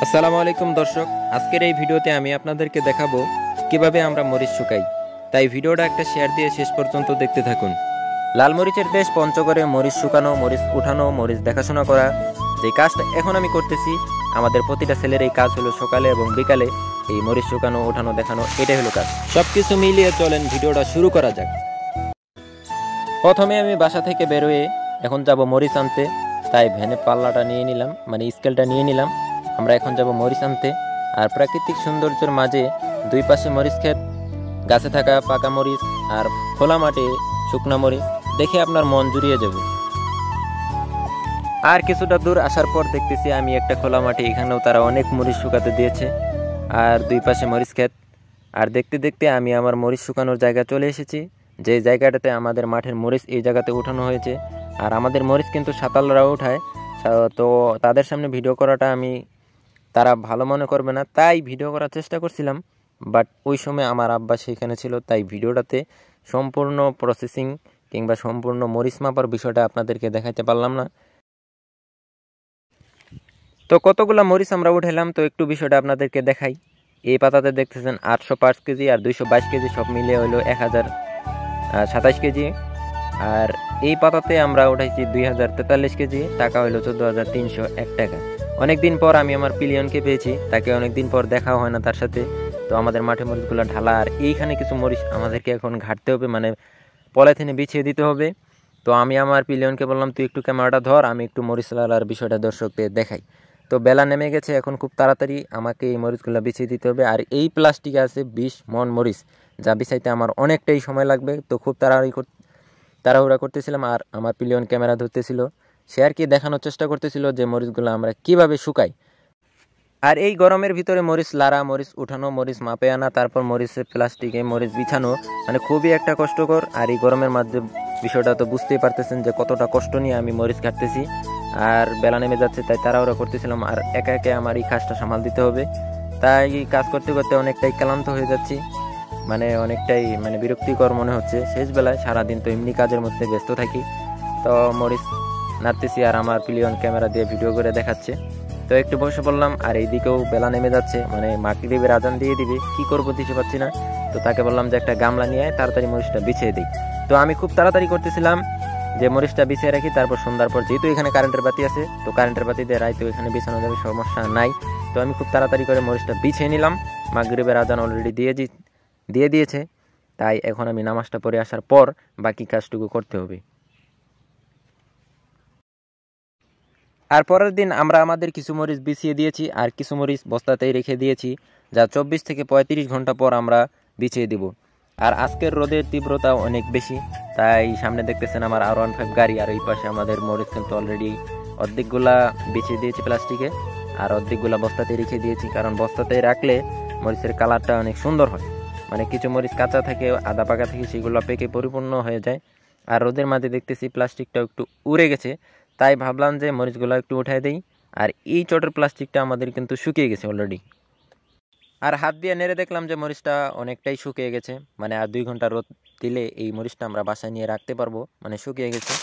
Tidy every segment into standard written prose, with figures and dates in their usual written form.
আসসালামু আলাইকুম দর্শক, আজকের এই ভিডিওতে আমি আপনাদেরকে দেখাবো কিভাবে আমরা মরিচ শুকাই। তাই ভিডিওটা একটা শেয়ার দিয়ে শেষ পর্যন্ত দেখতে থাকুন। লাল মরিচের দেশ পঞ্চগড়ে মরিচ শুকানো, মরিচ উঠানো, মরিচ দেখাশোনা করা, যে কাজটা এখন আমি করতেছি, আমাদের প্রতিটা ছেলের এই কাজ হলো সকালে এবং বিকালে এই মরিচ শুকানো, উঠানো, দেখানো, এটাই হলো কাজ। সবকিছু মিলিয়ে চলেন ভিডিওটা শুরু করা যাক। প্রথমে আমি বাসা থেকে বেরোয়ে এখন যাব মরিচ আনতে। তাই ভ্যানে পাল্লাটা নিয়ে নিলাম, মানে স্কেলটা নিয়ে নিলাম। আমরা এখন যাব মরিচ আনতে। আর প্রাকৃতিক সৌন্দর্যের মাঝে দুই পাশে মরিচ ক্ষেত, গাছে থাকা পাকা মরিচ আর খোলা মাঠে শুকনা মরিচ দেখে আপনার মন জুড়িয়ে যাবে। আর কিছুটা দূর আসার পর দেখতেছি আমি একটা খোলা মাঠে, এখানেও তারা অনেক মরিচ শুকাতে দিয়েছে আর দুই পাশে মরিচ ক্ষেত। আর দেখতে দেখতে আমি আমার মরিচ শুকানোর জায়গা চলে এসেছি, যে জায়গাটাতে আমাদের মাঠের মরিচ এই জায়গাতে উঠানো হয়েছে। আর আমাদের মরিচ কিন্তু সাঁতালরাও উঠায়, তো তাদের সামনে ভিডিও করাটা তারা ভালো মনে করবে না, তাই ভিডিও করার চেষ্টা করছিলাম। বাট ওই সময় আমার আব্বা সেখানে ছিল, তাই ভিডিওটাতে সম্পূর্ণ প্রসেসিং কিংবা সম্পূর্ণ মরিচ মাপার বিষয়টা আপনাদেরকে দেখাতে পারলাম না। তো কতগুলো মরিচ আমরা উঠাইলাম, তো একটু বিষয়টা আপনাদেরকে দেখাই। এই পাতাতে দেখতেছেন 805 কেজি আর 222 কেজি সব মিলিয়ে হলো 1027 কেজি। আর এই পাতাতে আমরা উঠাইছি 2043 কেজি, টাকা হলো 14,301 টাকা। অনেকদিন পর আমি আমার পিলিয়নকে পেয়েছি, তাকে অনেকদিন পর দেখাও হয় না তার সাথে। তো আমাদের মাঠে মরিচগুলো ঢালা, আর এইখানে কিছু মরিচ আমাদেরকে এখন ঘাটতে হবে, মানে পলিথিনে বিছিয়ে দিতে হবে। তো আমি আমার পিলিয়নকে বললাম, তুই একটু ক্যামেরাটা ধর, আমি একটু মরিচ লালার বিষয়টা দর্শকদের দেখাই। তো বেলা নেমে গেছে, এখন খুব তাড়াতাড়ি আমাকে এই মরিচগুলো বিছিয়ে দিতে হবে। আর এই প্লাস্টিকে আছে 20 মণ মরিচ, যা বিছাইতে আমার অনেকটাই সময় লাগবে। তো খুব তাড়াহুড়া করতেছিলাম, আর আমার পিলিয়ন ক্যামেরা ধরতেছিল, সে আর কি দেখানোর চেষ্টা করতেছিল যে মরিচগুলো আমরা কিভাবে শুকাই। আর এই গরমের ভিতরে মরিচ লাড়া, মরিচ উঠানো, মরিচ মাপে আনা, তারপর মরিচের প্লাস্টিকে মরিচ বিছানো, মানে খুবই একটা কষ্টকর। আর এই গরমের মধ্যে বিষয়টা তো বুঝতেই পারতেছেন যে কতটা কষ্ট নিয়ে আমি মরিচ কাটতেছি। আর বেলা নেমে যাচ্ছে, তাই তাড়াহুড়া করতেছিলাম, আর একা একা আমার এই কাজটা সামাল দিতে হবে। তাই কাজ করতে করতে অনেকটাই ক্লান্ত হয়ে যাচ্ছি, মানে অনেকটাই বিরক্তিকর মনে হচ্ছে। শেষ বেলায় সারাদিন তো এমনি কাজের মধ্যে ব্যস্ত থাকি, তো মরিচ নাড়তেছি আর আমার পিলিয়ন ক্যামেরা দিয়ে ভিডিও করে দেখাচ্ছে। তো একটু বসে পড়লাম, আর এইদিকেও বেলা নেমে যাচ্ছে, মানে মাগরিবের আজান দিয়ে দিবে, কি করবো দিতে পারছি না। তো তাকে বললাম যে একটা গামলা নিয়ে তাড়াতাড়ি মরিচটা বিছিয়ে দিই। তো আমি খুব তাড়াতাড়ি করতেছিলাম যে মরিচটা বিছিয়ে রাখি, তারপর সন্ধ্যার পর যেহেতু এখানে কারেন্টের বাতি আছে, তো কারেন্টের বাতি দিয়ে রাইতে এখানে বিছানো যাবে, সমস্যা নাই। তো আমি খুব তাড়াতাড়ি করে মরিচটা বিছিয়ে নিলাম। মাগরিবের আজান অলরেডি দিয়ে দিয়েছে, তাই এখন আমি নামাজটা পড়ে আসার পর বাকি কাজটুকু করতে হবে। আর পরের দিন আমরা আমাদের কিছু মরিচ বিছিয়ে দিয়েছি, আর কিছু মরিচ বস্তাতেই রেখে দিয়েছি, যা 24 থেকে 35 ঘন্টা পর আমরা বিছিয়ে দিব। আর আজকের রোদের তীব্রতা অনেক বেশি, তাই সামনে দেখতেছেন আমার R15 গাড়ি, আর এই পাশে আমাদের মরিচ কিন্তু অলরেডি অর্ধেকগুলা বিছিয়ে দিয়েছি প্লাস্টিকে, আর অর্ধেকগুলা বস্তাতে রেখে দিয়েছি। কারণ বস্তাতে রাখলে মরিচের কালারটা অনেক সুন্দর হয়, মানে কিছু মরিচ কাঁচা থাকে, আদা পাকা থাকে, সেগুলো পেকে পরিপূর্ণ হয়ে যায়। আর রোদের মাঝে দেখতেছি প্লাস্টিকটা একটু উড়ে গেছে, তাই ভাবলাম যে মরিচগুলো একটু উঠাই দেই। আর এই চটের প্লাস্টিকটা আমাদের কিন্তু শুকিয়ে গেছে অলরেডি। আর হাত দিয়ে নেড়ে দেখলাম যে মরিচটা অনেকটাই শুকিয়ে গেছে, মানে আর 2 ঘন্টা রোদ দিলে এই মরিচটা আমরা বাসায় নিয়ে রাখতে পারবো, মানে শুকিয়ে গেছে।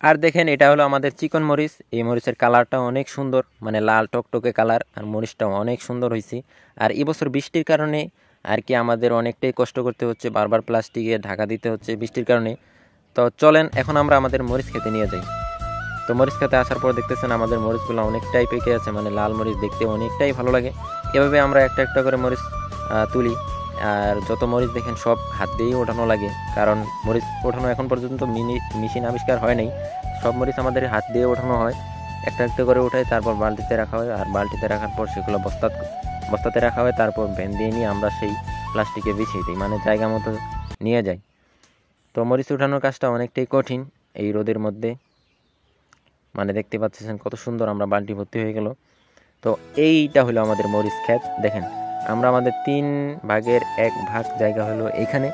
আর দেখেন, এটা হলো আমাদের চিকন মরিচ। এই মরিচের কালারটা অনেক সুন্দর, মানে লাল টকটকে কালার, আর মরিচটাও অনেক সুন্দর হয়েছে। আর এবছর বৃষ্টির কারণে আর কি আমাদের অনেকটাই কষ্ট করতে হচ্ছে, বারবার প্লাস্টিকে ঢাকা দিতে হচ্ছে বৃষ্টির কারণে। তো চলেন এখন আমরা আমাদের মরিচ খেতে নিয়ে যাই। তো মরিচ খেতে আসার পর দেখতেছেন আমাদের মরিচগুলো অনেকটাই পেকে আছে, মানে লাল মরিচ দেখতে অনেকটাই ভালো লাগে। এভাবে আমরা একটা একটা করে মরিচ তুলি। আর যত মরিচ দেখেন সব হাত দিয়েই ওঠানো লাগে, কারণ মরিচ ওঠানো এখন পর্যন্ত মেশিন আবিষ্কার হয় নাই। সব মরিচ আমাদের হাত দিয়ে ওঠানো হয়, একটা একটা করে ওঠাই, তারপর বালতিতে রাখা হয়। আর বালতিতে রাখার পর সেগুলো বস্তাতে রাখা হয়, তারপর ভ্যান দিয়ে নিয়ে আমরা সেই প্লাস্টিকে বিছিয়ে দিই, মানে জায়গা মতো নিয়ে যাই। তো মরিচ উঠানোর কাজটা অনেকটাই কঠিন এই রোদের মধ্যে, মানে দেখতে পাচ্ছেন কত সুন্দর আমরা বালতি ভর্তি হয়ে গেল। তো এইটা হলো আমাদের মরিচ ক্ষেত। দেখেন, আমরা আমাদের 3 ভাগের 1 ভাগ জায়গা হলো এখানে,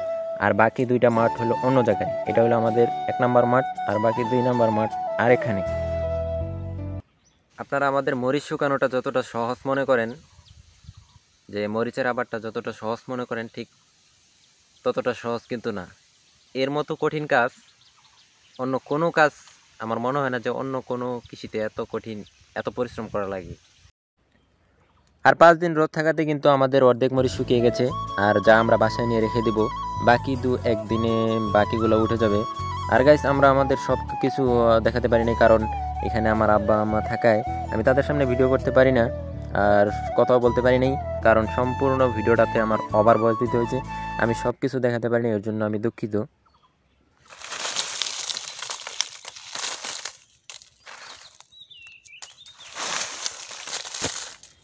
আর বাকি 2টা মাঠ হলো অন্য জায়গায়। এটা হলো আমাদের 1 নম্বর মাঠ, আর বাকি 2 নম্বর মাঠ আর এখানে। আপনারা আমাদের মরিচ শুকানোটা যতটা সহজ মনে করেন, যে মরিচের আবারটা যতটা সহজ মনে করেন, ঠিক ততটা সহজ কিন্তু না। এর মতো কঠিন কাজ অন্য কোনো কাজ আমার মনে হয় না যে অন্য কোনো কৃষিতে এত কঠিন, এত পরিশ্রম করা লাগে। আর 5 দিন রোদ থাকাতে কিন্তু আমাদের অর্ধেক মরিচ শুকিয়ে গেছে, আর যা আমরা বাসায় নিয়ে রেখে দিব, বাকি 2-1 দিনে বাকিগুলো উঠে যাবে। আর গাইস, আমরা আমাদের সব কিছু দেখাতে পারিনি, কারণ এখানে আমার আব্বা আম্মা থাকায় আমি তাদের সামনে ভিডিও করতে পারি না আর কথাও বলতে পারি নাই, কারণ সম্পূর্ণ ভিডিওটাতে আমার ওভার ভয়েস দিতে হয়েছে। আমি সব কিছু দেখাতে পারিনি, এর জন্য আমি দুঃখিত।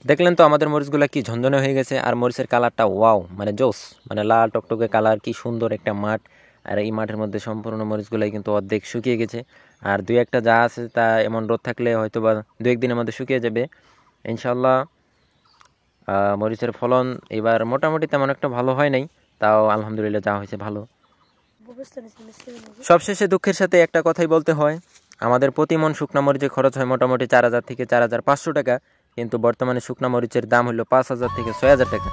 দেখলেন তো আমাদের মরিচগুলো কি ঝনঝনে হয়ে গেছে, আর মরিচের কালারটা ওয়াও, মানে জোস, মানে লাল টকটকে কালার, কি সুন্দর একটা মাঠ। আর এই মাঠের মধ্যে সম্পূর্ণ মরিচগুলাই কিন্তু অর্ধেক শুকিয়ে গেছে, আর 2-1টা যা আছে তা এমন রোদ থাকলে হয়তো বা 2-1 দিনের মধ্যে শুকিয়ে যাবে ইনশাল্লাহ। মরিচের ফলন এবার মোটামুটি তেমন একটা ভালো হয় নাই, তাও আলহামদুলিল্লাহ যা হয়েছে ভালো। সবশেষে দুঃখের সাথে একটা কথাই বলতে হয়, আমাদের প্রতি মন শুকনা মরিচে খরচ হয় মোটামুটি 4,000 থেকে 4,500 টাকা, কিন্তু বর্তমানে শুকনা মরিচের দাম হলো 5,000 থেকে 6,000 টাকা।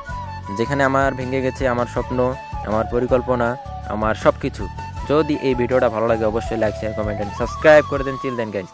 যেখানে আমার ভেঙে গেছে আমার স্বপ্ন, আমার পরিকল্পনা, আমার সব কিছু। যদি এই ভিডিওটা ভালো লাগে অবশ্যই like, share, comment and subscribe করে দেন। চিল দেন গাইস।